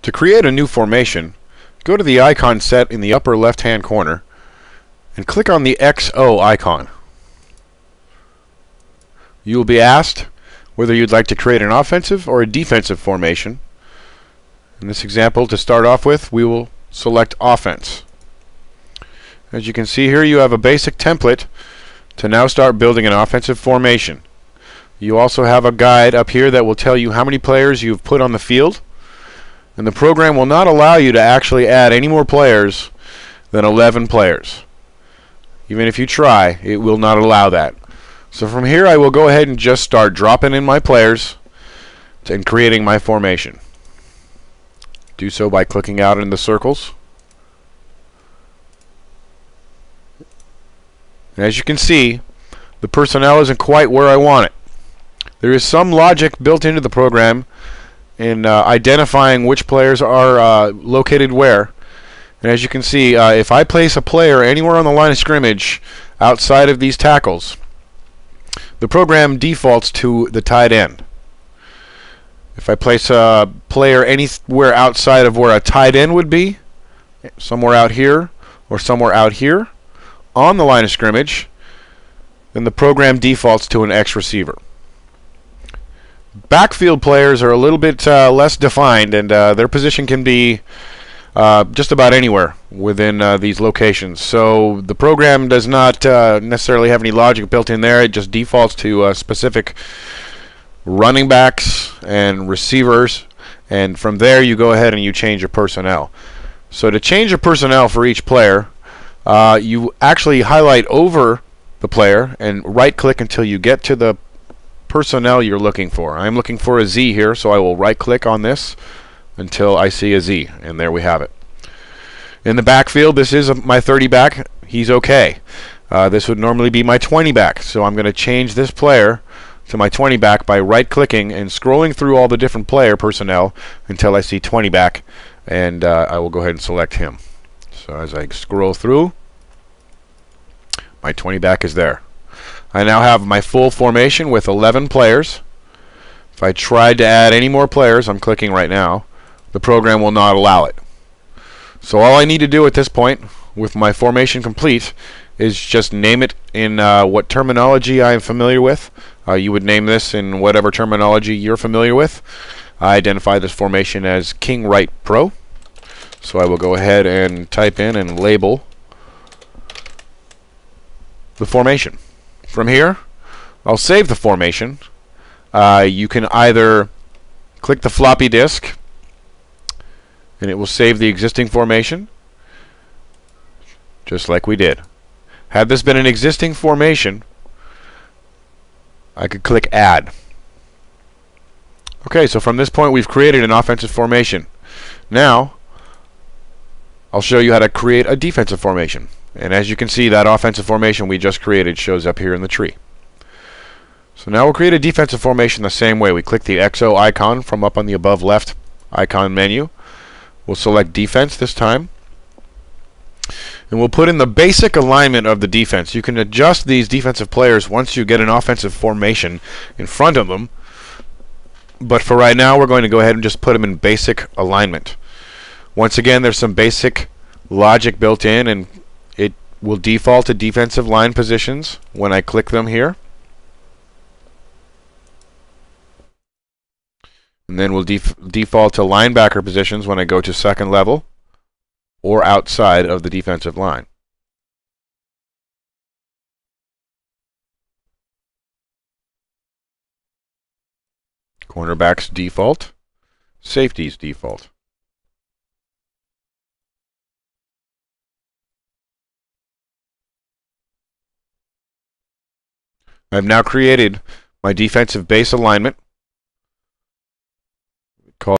To create a new formation, go to the icon set in the upper left-hand corner and click on the XO icon. You will be asked whether you'd like to create an offensive or a defensive formation. In this example, to start off with, we will select offense. As you can see here, you have a basic template to now start building an offensive formation. You also have a guide up here that will tell you how many players you've put on the field, and the program will not allow you to actually add any more players than 11 players. Even if you try, it will not allow that. So from here I will go ahead and just start dropping in my players and creating my formation. Do so by clicking out in the circles. And as you can see, the personnel isn't quite where I want it. There is some logic built into the program in identifying which players are located where. And as you can see, if I place a player anywhere on the line of scrimmage outside of these tackles, the program defaults to the tight end. If I place a player anywhere outside of where a tight end would be, somewhere out here or somewhere out here on the line of scrimmage, then the program defaults to an X receiver. Backfield players are a little bit less defined, and their position can be just about anywhere within these locations. So the program does not necessarily have any logic built in there. It just defaults to specific running backs and receivers, and from there you go ahead and you change your personnel. So to change your personnel for each player, you actually highlight over the player and right click until you get to the personnel you're looking for. I'm looking for a Z here, so I will right click on this until I see a Z, and there we have it. In the backfield, this is my 30 back. He's okay. This would normally be my 20 back, so I'm going to change this player to my 20 back by right clicking and scrolling through all the different player personnel until I see 20 back, and I will go ahead and select him. So as I scroll through, my 20 back is there. I now have my full formation with 11 players. If I tried to add any more players, I'm clicking right now, the program will not allow it. So all I need to do at this point, with my formation complete, is just name it in what terminology I am familiar with. You would name this in whatever terminology you're familiar with. I identify this formation as King Right Pro. So I will go ahead and type in and label the formation. From here, I'll save the formation. You can either click the floppy disk and it will save the existing formation, just like we did. Had this been an existing formation, I could click Add. Okay, so from this point we've created an offensive formation. Now, I'll show you how to create a defensive formation. And as you can see, that offensive formation we just created shows up here in the tree. So now we'll create a defensive formation the same way. We click the XO icon from up on the above left icon menu. We'll select defense this time. And we'll put in the basic alignment of the defense. You can adjust these defensive players once you get an offensive formation in front of them. But for right now, we're going to go ahead and just put them in basic alignment. Once again, there's some basic logic built in, and it will default to defensive line positions when I click them here. And then we'll default to linebacker positions when I go to second level or outside of the defensive line. Cornerbacks default, safeties default. I've now created my defensive base alignment.